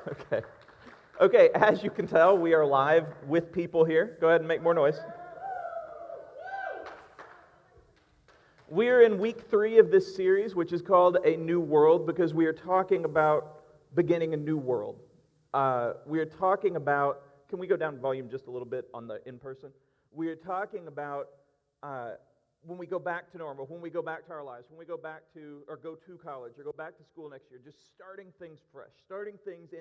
Okay. Okay, as you can tell, we are live with people here. Go ahead and make more noise. We're in week 3 of this series, which is called A New World, because we are talking about beginning a new world. We are talking about, can we go down volume just a little bit on the in-person? We are talking about when we go back to normal, when we go back to our lives, when we go back to, or go to college, or go back to school next year, just starting things fresh, starting things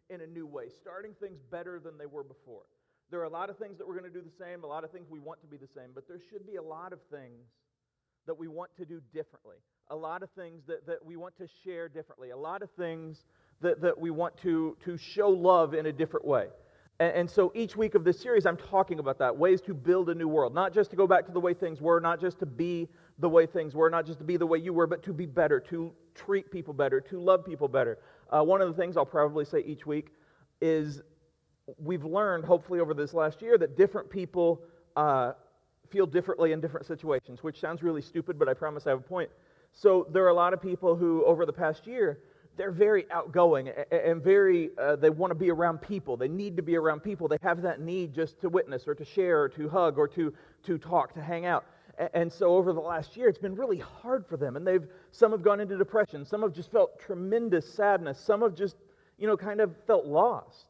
in a new way, starting things better than they were before. There are a lot of things that we're going to do the same, a lot of things we want to be the same, but there should be a lot of things that we want to do differently, a lot of things that we want to share differently, a lot of things that we want to show love in a different way. And so each week of this series, I'm talking about that, ways to build a new world, not just to go back to the way things were, not just to be the way things were, not just to be the way you were, but to be better, to treat people better, to love people better. One of the things I'll probably say each week is we've learned, hopefully over this last year, that different people feel differently in different situations, which sounds really stupid, but I promise I have a point. So there are a lot of people who, over the past year, they're very outgoing and very, they want to be around people. They need to be around people. They have that need just to witness or to share or to hug or to talk, to hang out. And so over the last year, it's been really hard for them. And some have gone into depression. Some have just felt tremendous sadness. Some have just, kind of felt lost.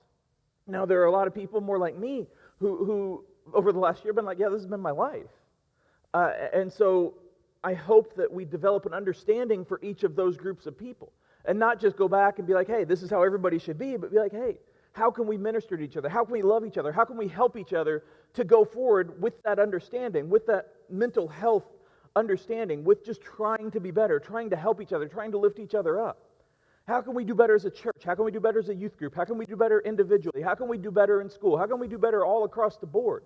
Now, there are a lot of people more like me who over the last year have been like, yeah, this has been my life. And so I hope that we develop an understanding for each of those groups of people. And not just go back and be like, hey, this is how everybody should be, but be like, hey, how can we minister to each other? How can we love each other? How can we help each other to go forward with that understanding, with that mental health understanding, with just trying to be better, trying to help each other, trying to lift each other up? How can we do better as a church? How can we do better as a youth group? How can we do better individually? How can we do better in school? How can we do better all across the board?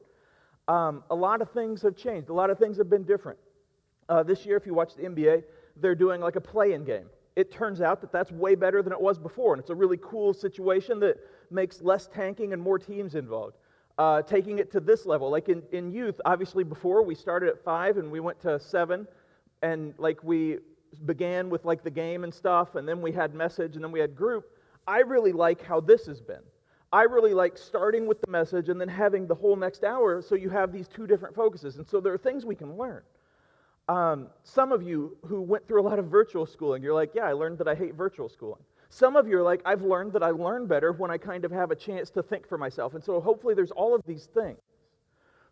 A lot of things have changed. A lot of things have been different. This year, if you watch the NBA, they're doing like a play-in game. It turns out that that's way better than it was before, and it's a really cool situation that makes less tanking and more teams involved. Taking it to this level, like in youth, obviously before we started at 5 and we went to 7, and like we began with like the game and stuff, and then we had message, and then we had group. I really like how this has been. I really like starting with the message and then having the whole next hour, so you have these two different focuses, and so there are things we can learn. Some of you who went through a lot of virtual schooling, you're like, yeah, I learned that I hate virtual schooling. Some of you are like, I've learned that I learn better when I kind of have a chance to think for myself. And so hopefully there's all of these things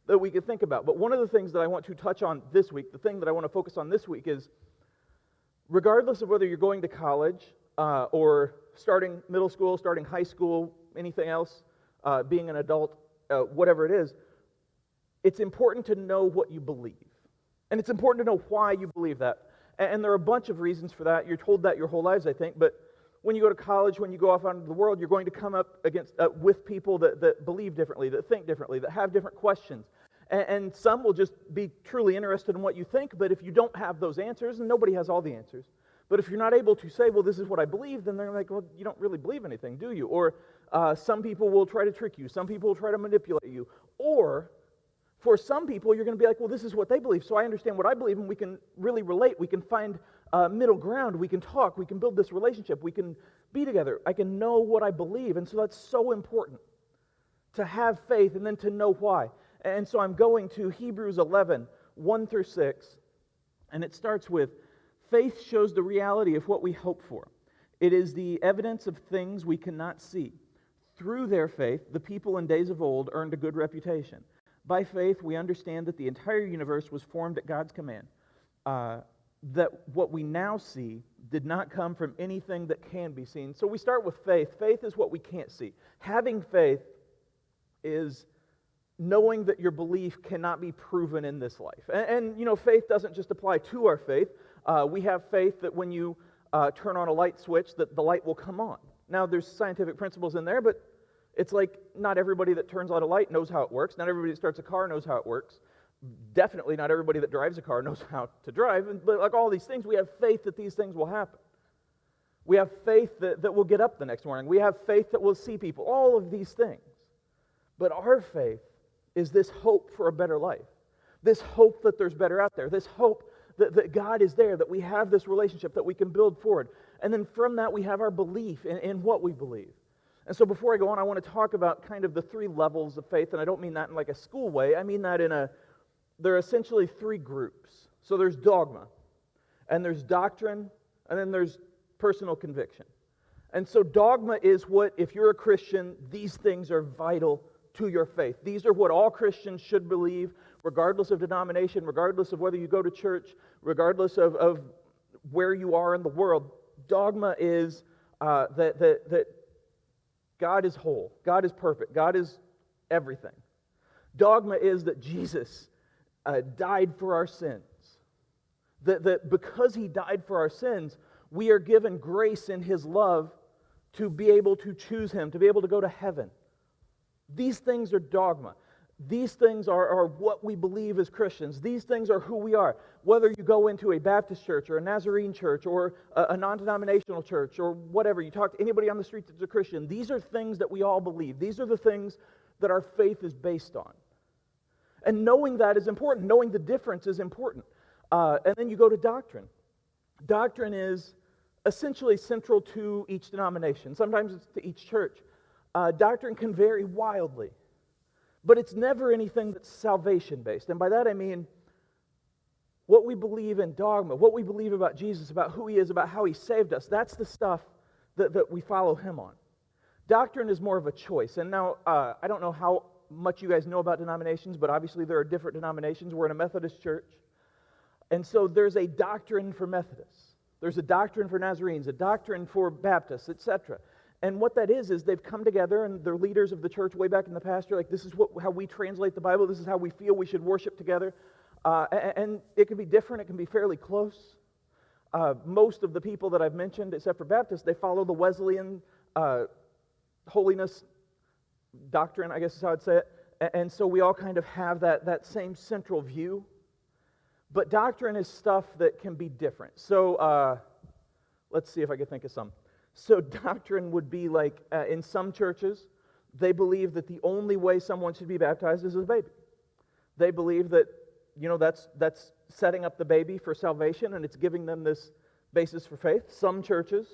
that we could think about. But one of the things that I want to touch on this week, the thing that I want to focus on this week is, regardless of whether you're going to college or starting middle school, starting high school, anything else, being an adult, whatever it is, it's important to know what you believe. And it's important to know why you believe that. And there are a bunch of reasons for that. You're told that your whole lives, I think. But when you go to college, when you go off out into the world, you're going to come up against with people that believe differently, that think differently, that have different questions. And some will just be truly interested in what you think. But if you don't have those answers, and nobody has all the answers, but if you're not able to say, well, this is what I believe, then they're like, well, you don't really believe anything, do you? Or some people will try to trick you. Some people will try to manipulate you. Or for some people, you're going to be like, well, this is what they believe, so I understand what I believe, and we can really relate. We can find middle ground. We can talk. We can build this relationship. We can be together. I can know what I believe, and so that's so important to have faith and then to know why. And so I'm going to Hebrews 11, 1 through 6, and it starts with, faith shows the reality of what we hope for. It is the evidence of things we cannot see. Through their faith, the people in days of old earned a good reputation. By faith, we understand that the entire universe was formed at God's command, that what we now see did not come from anything that can be seen. So we start with faith. Faith is what we can't see. Having faith is knowing that your belief cannot be proven in this life. And faith doesn't just apply to our faith. We have faith that when you turn on a light switch, that the light will come on. Now, there's scientific principles in there, but it's like not everybody that turns on a light knows how it works. Not everybody that starts a car knows how it works. Definitely not everybody that drives a car knows how to drive. But like all these things, we have faith that these things will happen. We have faith that we'll get up the next morning. We have faith that we'll see people. All of these things. But our faith is this hope for a better life. This hope that there's better out there. This hope that God is there, that we have this relationship that we can build forward. And then from that, we have our belief in what we believe. And so before I go on, I want to talk about kind of the three levels of faith, and I don't mean that in like a school way. I mean that there are essentially three groups. So there's dogma, and there's doctrine, and then there's personal conviction. And so dogma is what, if you're a Christian, these things are vital to your faith. These are what all Christians should believe, regardless of denomination, regardless of whether you go to church, regardless of where you are in the world. Dogma is that God is whole, God is perfect, God is everything. Dogma is that Jesus died for our sins. That because He died for our sins, we are given grace in His love to be able to choose Him, to be able to go to heaven. These things are dogma. These things are what we believe as Christians. These things are who we are. Whether you go into a Baptist church or a Nazarene church or a non-denominational church or whatever, you talk to anybody on the street that's a Christian, these are things that we all believe. These are the things that our faith is based on. And knowing that is important. Knowing the difference is important. And then you go to doctrine. Doctrine is essentially central to each denomination. Sometimes it's to each church. Doctrine can vary wildly. But it's never anything that's salvation-based. And by that I mean what we believe in dogma, what we believe about Jesus, about who He is, about how He saved us. That's the stuff that we follow Him on. Doctrine is more of a choice. And now, I don't know how much you guys know about denominations, but obviously there are different denominations. We're in a Methodist church. And so there's a doctrine for Methodists. There's a doctrine for Nazarenes, a doctrine for Baptists, etc. And what that is they've come together, and the leaders of the church way back in the past are like, this is how we translate the Bible, this is how we feel we should worship together. And it can be different, it can be fairly close. Most of the people that I've mentioned, except for Baptists, they follow the Wesleyan holiness doctrine, I guess is how I'd say it. And so we all kind of have that same central view. But doctrine is stuff that can be different. So let's see if I can think of some. So doctrine would be like, in some churches, they believe that the only way someone should be baptized is as a baby. They believe that, that's setting up the baby for salvation, and it's giving them this basis for faith. Some churches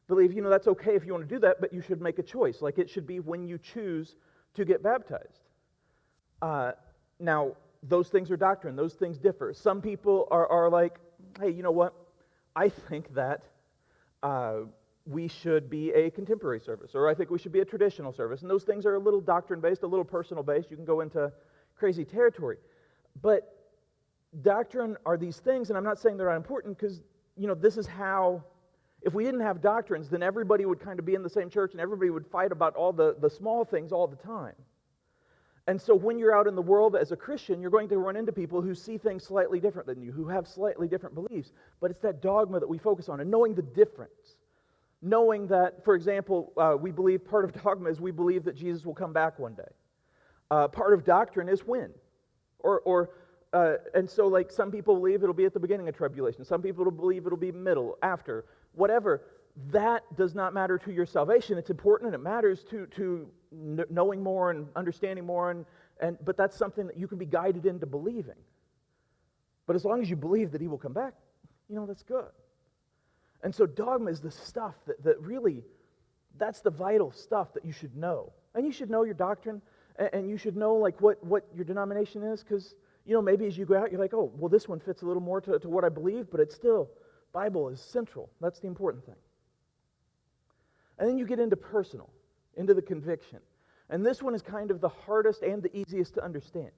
believe, that's okay if you want to do that, but you should make a choice. Like it should be when you choose to get baptized. Now, those things are doctrine. Those things differ. Some people are like, hey, you know what? I think that we should be a contemporary service, or I think we should be a traditional service. And those things are a little doctrine-based, a little personal-based. You can go into crazy territory. But doctrine are these things, and I'm not saying they're not important, because, this is how, if we didn't have doctrines, then everybody would kind of be in the same church, and everybody would fight about all the small things all the time. And so when you're out in the world as a Christian, you're going to run into people who see things slightly different than you, who have slightly different beliefs. But it's that dogma that we focus on, and knowing the difference. Knowing that, for example, we believe part of dogma is we believe that Jesus will come back one day. Part of doctrine is when. And so like some people believe it'll be at the beginning of tribulation. Some people believe it'll be middle, after, whatever. That does not matter to your salvation. It's important and it matters to knowing more and understanding more, but that's something that you can be guided into believing. But as long as you believe that He will come back, that's good. And so dogma is the stuff that really, that's the vital stuff that you should know. And you should know your doctrine, and you should know like what your denomination is, because, maybe as you go out, you're like, oh, well, this one fits a little more to what I believe, but it's still, Bible is central. That's the important thing. And then you get into personal, into the conviction. And this one is kind of the hardest and the easiest to understand.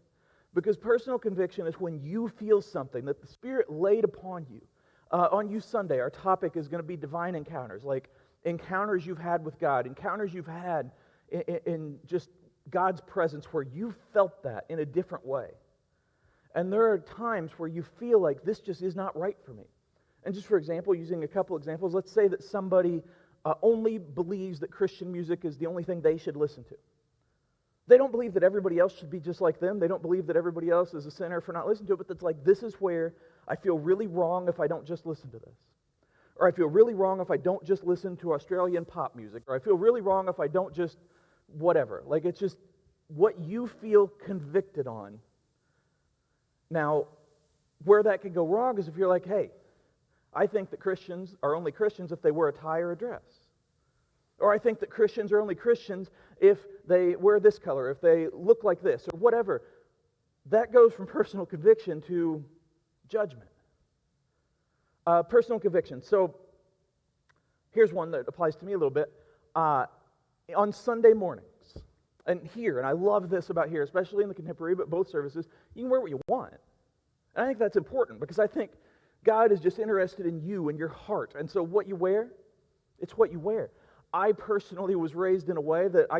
Because personal conviction is when you feel something that the Spirit laid upon you. On You Sunday, our topic is going to be divine encounters, like encounters you've had with God, encounters you've had in just God's presence where you felt that in a different way. And there are times where you feel like this just is not right for me. And just for example, using a couple examples, let's say that somebody only believes that Christian music is the only thing they should listen to. They don't believe that everybody else should be just like them. They don't believe that everybody else is a sinner for not listening to it, but it's like, this is where I feel really wrong if I don't just listen to this. Or I feel really wrong if I don't just listen to Australian pop music. Or I feel really wrong if I don't just whatever. Like it's just what you feel convicted on. Now, where that could go wrong is if you're like, hey, I think that Christians are only Christians if they wear a tie or a dress. Or I think that Christians are only Christians if they wear this color, if they look like this, or whatever. That goes from personal conviction to judgment. Personal conviction. So here's one that applies to me a little bit. On Sunday mornings, and I love this about here, especially in the contemporary, but both services, you can wear what you want. And I think that's important because I think God is just interested in you and your heart. And so what you wear, it's what you wear. I personally was raised in a way that I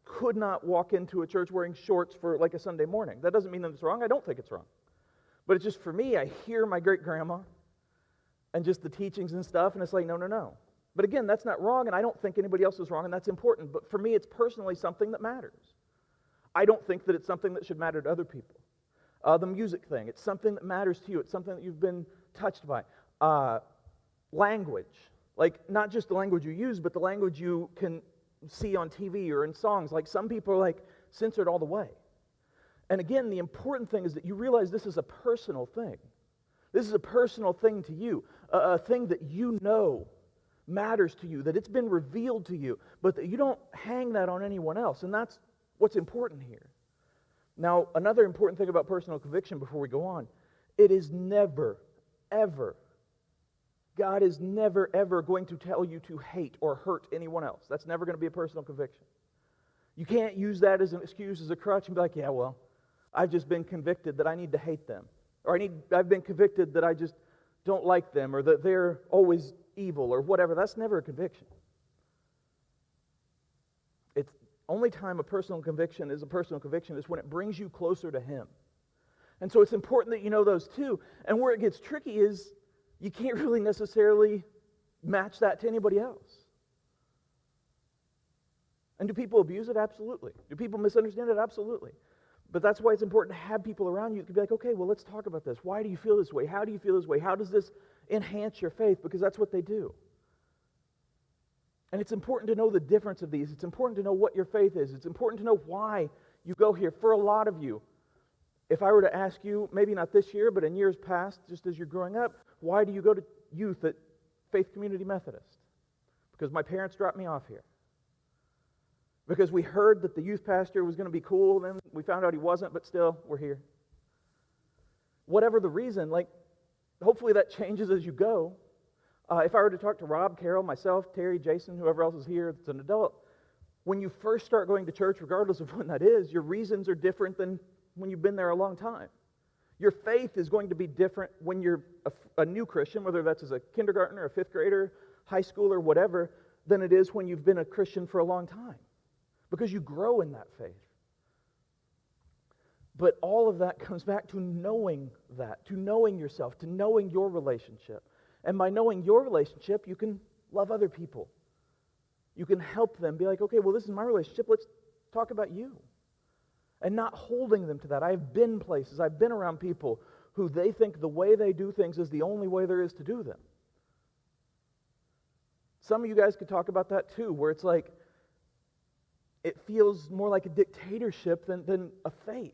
could not walk into a church wearing shorts for like a Sunday morning. That doesn't mean that it's wrong. I don't think it's wrong. But it's just for me, I hear my great-grandma and just the teachings and stuff, and it's like, no. But again, that's not wrong, and I don't think anybody else is wrong, and that's important. But for me, it's personally something that matters. I don't think that it's something that should matter to other people. The music thing, it's something that matters to you. It's something that you've been touched by. Language, like not just the language you use, but the language you can see on TV or in songs. Like some people are like censored all the way. And again, the important thing is that you realize this is a personal thing. This is a personal thing to you, a thing that you know matters to you, that it's been revealed to you, but that you don't hang that on anyone else. And that's what's important here. Now, another important thing about personal conviction before we go on, it is never, ever, God is never, ever going to tell you to hate or hurt anyone else. That's never going to be a personal conviction. You can't use that as an excuse, as a crutch, and be like, yeah, well, I've just been convicted that I need to hate them. Or I've been convicted that I just don't like them, or that they're always evil, or whatever. That's never a conviction. It's only time a personal conviction is when it brings you closer to Him. And so it's important that you know those two. And where it gets tricky is you can't really necessarily match that to anybody else. And do people abuse it? Absolutely. Do people misunderstand it? Absolutely. But that's why it's important to have people around you that can be like, okay, well, let's talk about this. Why do you feel this way? How do you feel this way? How does this enhance your faith? Because that's what they do. And it's important to know the difference of these. It's important to know what your faith is. It's important to know why you go here. For a lot of you, if I were to ask you, maybe not this year, but in years past, just as you're growing up, why do you go to youth at Faith Community Methodist? Because my parents dropped me off here. Because we heard that the youth pastor was going to be cool, then we found out he wasn't, but still, we're here. Whatever the reason, hopefully that changes as you go. If I were to talk to Rob, Carol, myself, Terry, Jason, whoever else is here that's an adult, when you first start going to church, regardless of when that is, your reasons are different than when you've been there a long time. Your faith is going to be different when you're a new Christian, whether that's as a kindergartner, a fifth grader, high schooler, whatever, than it is when you've been a Christian for a long time. Because you grow in that faith. But all of that comes back to knowing that, to knowing yourself, to knowing your relationship. And by knowing your relationship, you can love other people. You can help them, be like, okay, well, this is my relationship, let's talk about you. And not holding them to that. I've been places, I've been around people who they think the way they do things is the only way there is to do them. Some of you guys could talk about that too, where it's like, it feels more like a dictatorship than a faith.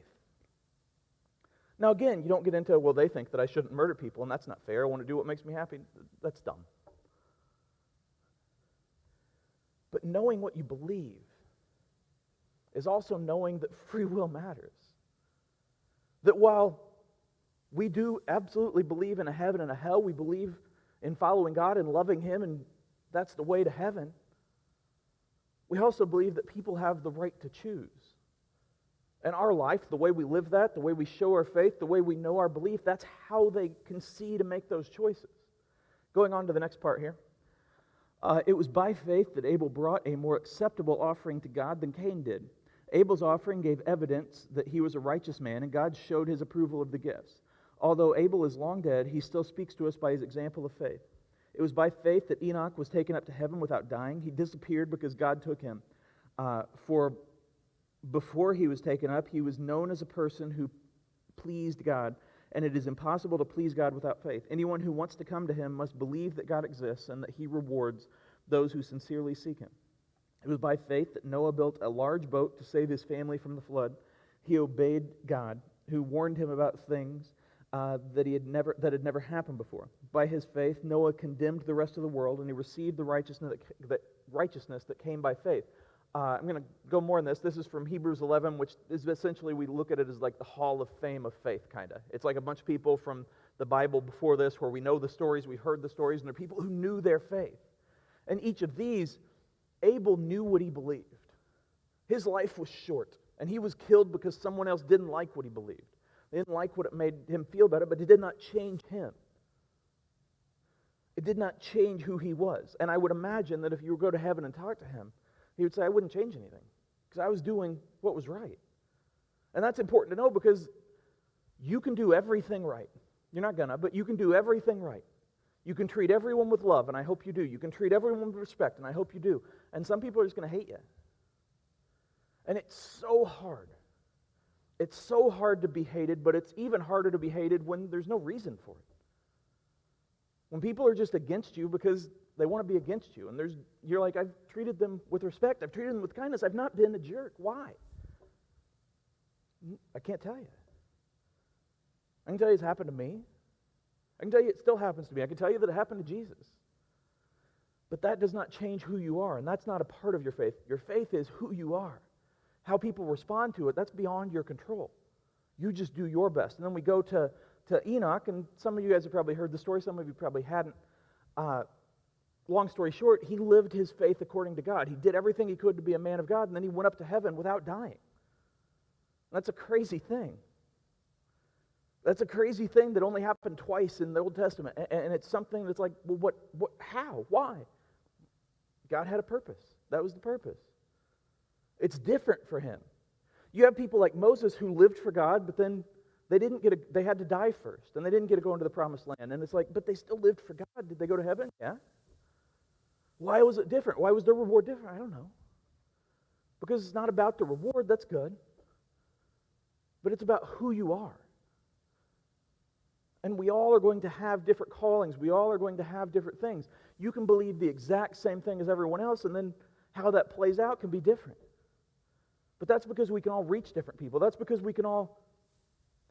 Now again, you don't get into, well, they think that I shouldn't murder people, and that's not fair. I want to do what makes me happy. That's dumb. But knowing what you believe is also knowing that free will matters. That while we do absolutely believe in a heaven and a hell, we believe in following God and loving Him, and that's the way to heaven, we also believe that people have the right to choose. And our life, the way we live that, the way we show our faith, the way we know our belief, that's how they can see to make those choices. Going on to the next part here. It was by faith that Abel brought a more acceptable offering to God than Cain did. Abel's offering gave evidence that he was a righteous man, and God showed His approval of the gifts. Although Abel is long dead, he still speaks to us by his example of faith. It was by faith that Enoch was taken up to heaven without dying. He disappeared because God took him. For before he was taken up, he was known as a person who pleased God, and it is impossible to please God without faith. Anyone who wants to come to Him must believe that God exists and that He rewards those who sincerely seek Him. It was by faith that Noah built a large boat to save his family from the flood. He obeyed God, who warned him about things that had never happened before. By his faith, Noah condemned the rest of the world, and he received the righteousness that came by faith. I'm going to go more on this. This is from Hebrews 11, which is essentially, we look at it as like the Hall of Fame of faith, kind of. It's like a bunch of people from the Bible before this, where we know the stories, we've heard the stories, and they're people who knew their faith. And each of these, Abel knew what he believed. His life was short, and he was killed because someone else didn't like what he believed. They didn't like what it made him feel better, but it did not change him. It did not change who he was. And I would imagine that if you were to go to heaven and talk to him, he would say, I wouldn't change anything, because I was doing what was right. And that's important to know, because you can do everything right. You're not gonna, but you can do everything right. You can treat everyone with love, and I hope you do. You can treat everyone with respect, and I hope you do. And some people are just going to hate you. And it's so hard. It's so hard to be hated, but it's even harder to be hated when there's no reason for it. When people are just against you because they want to be against you, and you're like, I've treated them with respect, I've treated them with kindness, I've not been a jerk. Why? I can't tell you. I can tell you it's happened to me. I can tell you it still happens to me. I can tell you that it happened to Jesus. But that does not change who you are, and that's not a part of your faith. Your faith is who you are. How people respond to it, that's beyond your control. You just do your best. And then we go to Enoch, and some of you guys have probably heard the story, some of you probably hadn't. Long story short, he lived his faith according to God. He did everything he could to be a man of God, and then he went up to heaven without dying. That's a crazy thing. That's a crazy thing that only happened twice in the Old Testament. And it's something that's like, well, how? Why? God had a purpose. That was the purpose. It's different for him. You have people like Moses who lived for God, but then they had to die first, and they didn't get to go into the promised land. And it's like, but they still lived for God. Did they go to heaven? Yeah. Why was it different? Why was their reward different? I don't know. Because it's not about the reward, that's good. But it's about who you are. And we all are going to have different callings. We all are going to have different things. You can believe the exact same thing as everyone else, and then how that plays out can be different. But that's because we can all reach different people. That's because we can all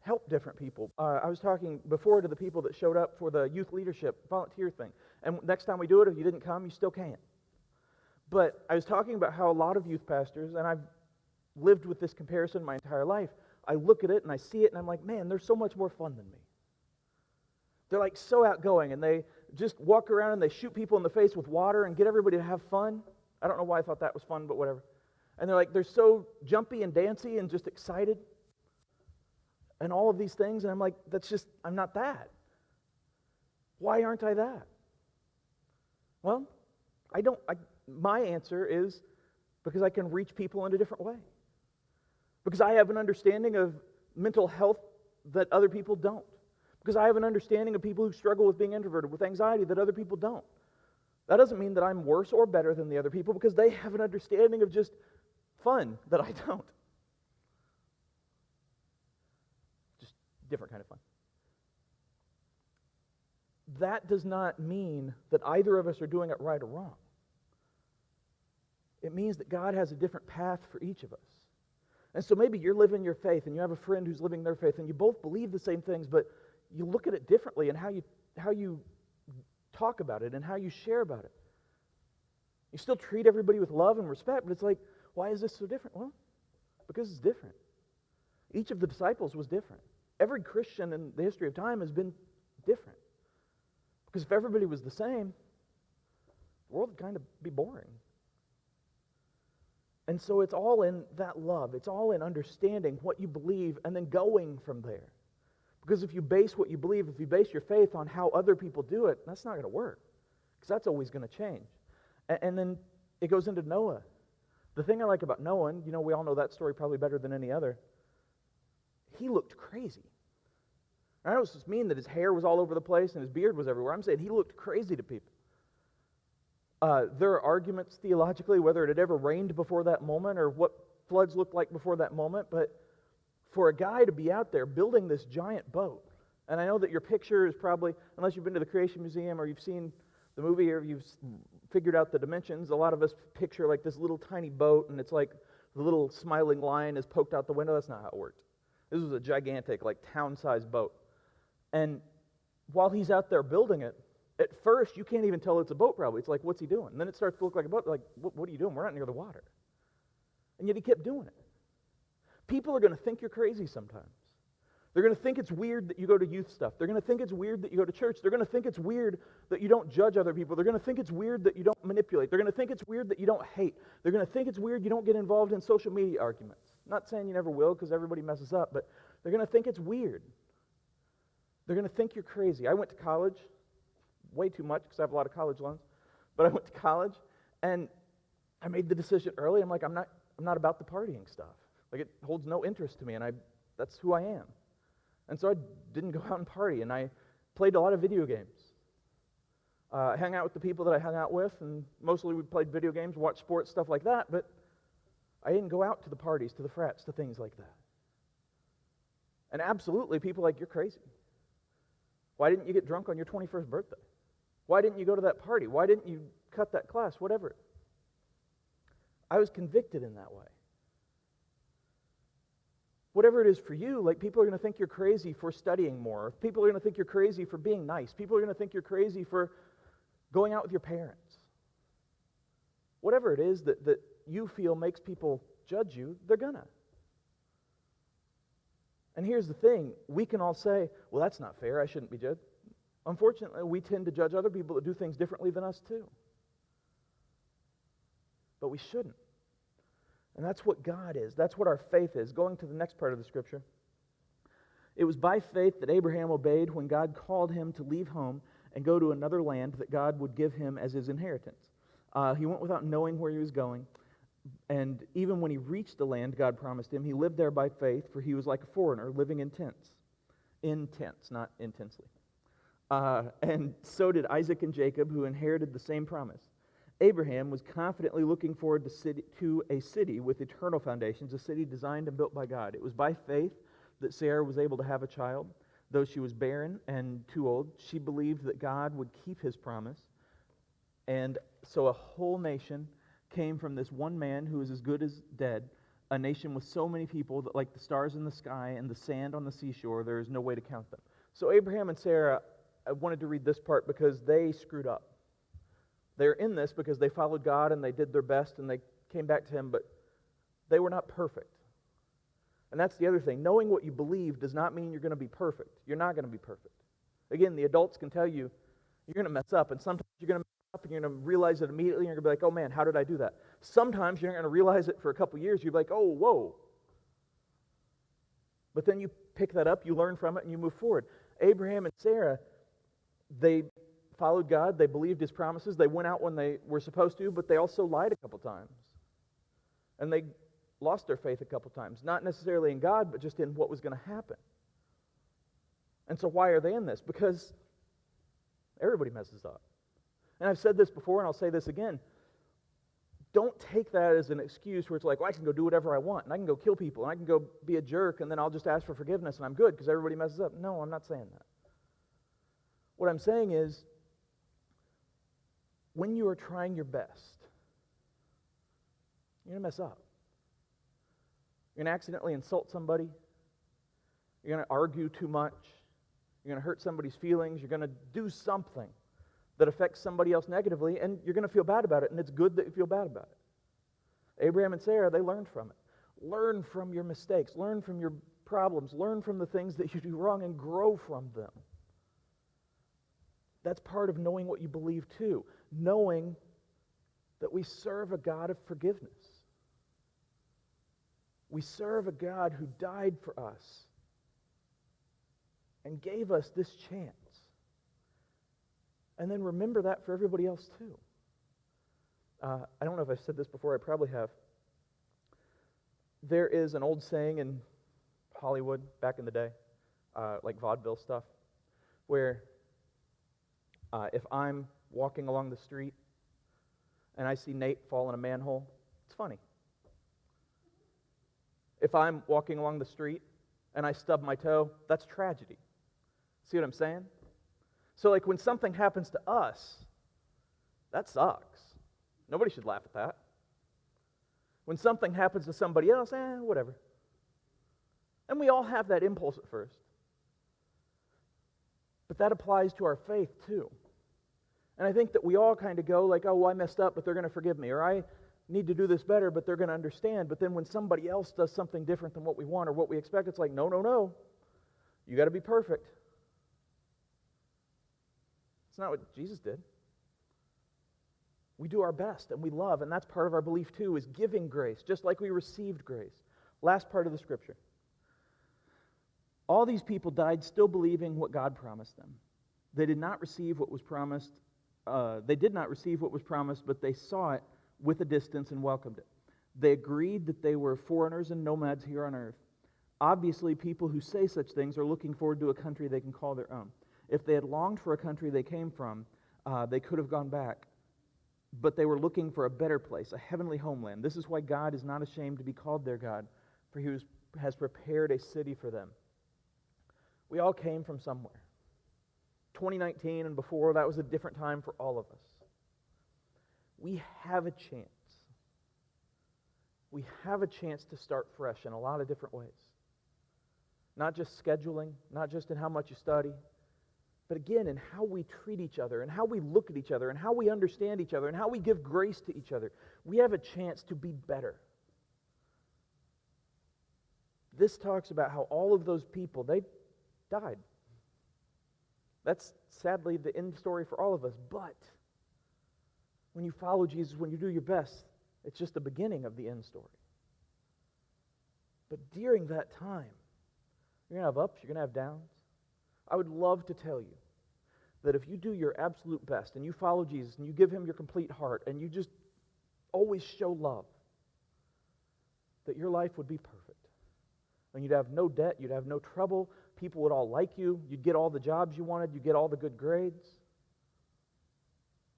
help different people. I was talking before to the people that showed up for the youth leadership volunteer thing. And next time we do it, if you didn't come, you still can. But I was talking about how a lot of youth pastors, and I've lived with this comparison my entire life, I look at it and I see it and I'm like, man, they're so much more fun than me. They're like so outgoing, and they just walk around and they shoot people in the face with water and get everybody to have fun. I don't know why I thought that was fun, but whatever. And they're so jumpy and dancy and just excited and all of these things, and I'm like, I'm not that. Why aren't I that? Well, my answer is because I can reach people in a different way. Because I have an understanding of mental health that other people don't. Because I have an understanding of people who struggle with being introverted, with anxiety that other people don't. That doesn't mean that I'm worse or better than the other people, because they have an understanding of just fun that I don't. Just different kind of fun. That does not mean that either of us are doing it right or wrong. It means that God has a different path for each of us. And so maybe you're living your faith, and you have a friend who's living their faith, and you both believe the same things, but you look at it differently in how you talk about it and how you share about it. You still treat everybody with love and respect, but it's like, why is this so different? Well, because it's different. Each of the disciples was different. Every Christian in the history of time has been different. Because if everybody was the same, the world would kind of be boring. And so it's all in that love. It's all in understanding what you believe and then going from there. Because if you base what you believe, if you base your faith on how other people do it, that's not going to work. Because that's always going to change. And then it goes into Noah. The thing I like about Noah, and we all know that story probably better than any other, he looked crazy. I don't just mean that his hair was all over the place and his beard was everywhere. I'm saying he looked crazy to people. There are arguments theologically whether it had ever rained before that moment or what floods looked like before that moment, but for a guy to be out there building this giant boat, and I know that your picture is probably, unless you've been to the Creation Museum or you've seen the movie or you've figured out the dimensions, a lot of us picture like this little tiny boat, and it's like the little smiling line is poked out the window. That's not how it worked. This was a gigantic, like town-sized boat. And while he's out there building it, at first you can't even tell it's a boat probably. It's like, what's he doing? And then it starts to look like a boat. Like, what are you doing? We're not near the water. And yet he kept doing it. People are going to think you're crazy sometimes. They're going to think it's weird that you go to youth stuff. They're going to think it's weird that you go to church. They're going to think it's weird that you don't judge other people. They're going to think it's weird that you don't manipulate. They're going to think it's weird that you don't hate. They're going to think it's weird you don't get involved in social media arguments. I'm not saying you never will, because everybody messes up, but they're going to think it's weird. They're going to think you're crazy. I went to college, way too much because I have a lot of college loans, but I went to college and I made the decision early. I'm like, I'm not about the partying stuff. Like, it holds no interest to me, and that's who I am. And so I didn't go out and party, and I played a lot of video games. I hung out with the people that I hung out with, and mostly we played video games, watched sports, stuff like that, but I didn't go out to the parties, to the frats, to things like that. And absolutely, people are like, you're crazy. Why didn't you get drunk on your 21st birthday? Why didn't you go to that party? Why didn't you cut that class? Whatever. I was convicted in that way. Whatever it is for you, like, people are going to think you're crazy for studying more. People are going to think you're crazy for being nice. People are going to think you're crazy for going out with your parents. Whatever it is that you feel makes people judge you, they're going to. And here's the thing. We can all say, well, that's not fair. I shouldn't be judged. Unfortunately, we tend to judge other people that do things differently than us too. But we shouldn't. And that's what God is. That's what our faith is. Going to the next part of the scripture. It was by faith that Abraham obeyed when God called him to leave home and go to another land that God would give him as his inheritance. He went without knowing where he was going. And even when he reached the land God promised him, he lived there by faith, for he was like a foreigner living in tents. In tents, not intensely. And so did Isaac and Jacob, who inherited the same promise. Abraham was confidently looking forward to a city with eternal foundations, a city designed and built by God. It was by faith that Sarah was able to have a child. Though she was barren and too old, she believed that God would keep his promise. And so a whole nation came from this one man who was as good as dead, a nation with so many people that, like the stars in the sky and the sand on the seashore, there is no way to count them. So Abraham and Sarah, I wanted to read this part because they screwed up. They're in this because they followed God and they did their best and they came back to him, but they were not perfect. And that's the other thing. Knowing what you believe does not mean you're going to be perfect. You're not going to be perfect. Again, the adults can tell you you're going to mess up, and sometimes you're going to mess up and you're going to realize it immediately and you're going to be like, oh man, how did I do that? Sometimes you're not going to realize it for a couple years. You're like, oh, whoa. But then you pick that up, you learn from it, and you move forward. Abraham and Sarah, they followed God, they believed his promises, they went out when they were supposed to, but they also lied a couple times. And they lost their faith a couple times, not necessarily in God, but just in what was going to happen. And so why are they in this? Because everybody messes up. And I've said this before, and I'll say this again. Don't take that as an excuse where it's like, well, I can go do whatever I want, and I can go kill people, and I can go be a jerk, and then I'll just ask for forgiveness, and I'm good because everybody messes up. No, I'm not saying that. What I'm saying is, when you are trying your best, you're going to mess up. You're going to accidentally insult somebody. You're going to argue too much. You're going to hurt somebody's feelings. You're going to do something that affects somebody else negatively, and you're going to feel bad about it, and it's good that you feel bad about it. Abraham and Sarah, they learned from it. Learn from your mistakes. Learn from your problems. Learn from the things that you do wrong and grow from them. That's part of knowing what you believe too. Knowing that we serve a God of forgiveness. We serve a God who died for us and gave us this chance. And then remember that for everybody else too. I don't know if I've said this before, I probably have. There is an old saying in Hollywood back in the day, like vaudeville stuff, where if I'm walking along the street and I see Nate fall in a manhole, it's funny. If I'm walking along the street and I stub my toe, that's tragedy. See what I'm saying? So like when something happens to us, that sucks. Nobody should laugh at that. When something happens to somebody else, whatever. And we all have that impulse at first. But that applies to our faith too. And I think that we all kind of go like, oh, well, I messed up, but they're going to forgive me. Or I need to do this better, but they're going to understand. But then when somebody else does something different than what we want or what we expect, it's like, no, no, no. You got to be perfect. It's not what Jesus did. We do our best and we love, and that's part of our belief too, is giving grace, just like we received grace. Last part of the scripture. All these people died still believing what God promised them. They did not receive what was promised. But they saw it with a distance and welcomed it. They agreed that they were foreigners and nomads here on earth. Obviously, people who say such things are looking forward to a country they can call their own. If they had longed for a country they came from, they could have gone back. But they were looking for a better place, a heavenly homeland. This is why God is not ashamed to be called their God, for He has prepared a city for them. We all came from somewhere. 2019 and before, that was a different time for all of us. We have a chance. We have a chance to start fresh in a lot of different ways. Not just scheduling, not just in how much you study, but again, in how we treat each other, and how we look at each other, and how we understand each other, and how we give grace to each other. We have a chance to be better. This talks about how all of those people, they died. That's sadly the end story for all of us. But when you follow Jesus, when you do your best, it's just the beginning of the end story. But during that time, you're going to have ups, you're going to have downs. I would love to tell you that if you do your absolute best and you follow Jesus and you give Him your complete heart and you just always show love, that your life would be perfect. And you'd have no debt, you'd have no trouble, people would all like you, you'd get all the jobs you wanted, you'd get all the good grades,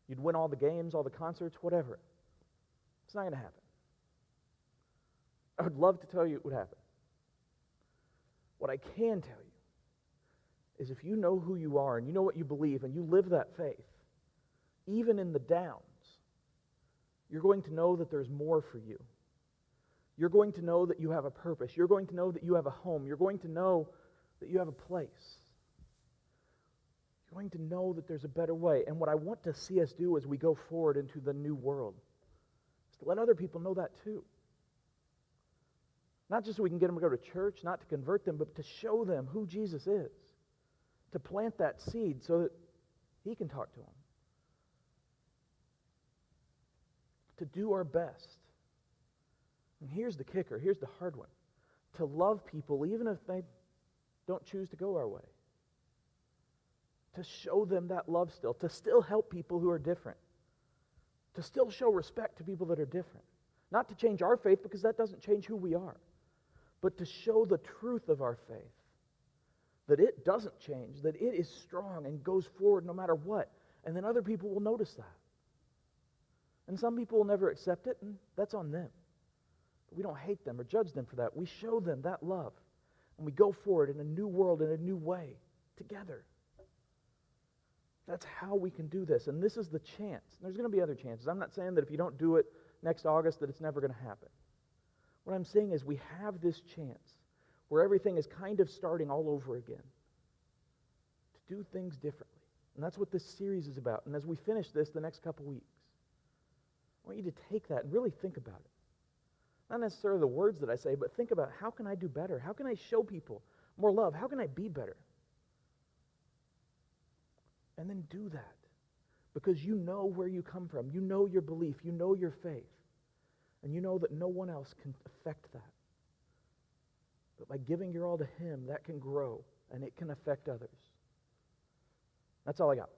you'd win all the games, all the concerts, whatever. It's not going to happen. I would love to tell you it would happen. What I can tell you is if you know who you are and you know what you believe and you live that faith, even in the downs, you're going to know that there's more for you. You're going to know that you have a purpose. You're going to know that you have a home. You're going to know that you have a place. You're going to know that there's a better way. And what I want to see us do as we go forward into the new world is to let other people know that too. Not just so we can get them to go to church, not to convert them, but to show them who Jesus is. To plant that seed so that He can talk to them. To do our best. And here's the kicker, here's the hard one. To love people even if they don't choose to go our way. To show them that love still. To still help people who are different. To still show respect to people that are different. Not to change our faith because that doesn't change who we are. But to show the truth of our faith. That it doesn't change, that it is strong and goes forward no matter what. And then other people will notice that. And some people will never accept it, and that's on them. But we don't hate them or judge them for that. We show them that love. And we go forward in a new world, in a new way, together. That's how we can do this. And this is the chance. There's going to be other chances. I'm not saying that if you don't do it next August that it's never going to happen. What I'm saying is we have this chance where everything is kind of starting all over again. To do things differently. And that's what this series is about. And as we finish this the next couple weeks, I want you to take that and really think about it. Not necessarily the words that I say, but think about how can I do better? How can I show people more love? How can I be better? And then do that. Because you know where you come from. You know your belief. You know your faith. And you know that no one else can affect that. But by giving your all to Him, that can grow and it can affect others. That's all I got.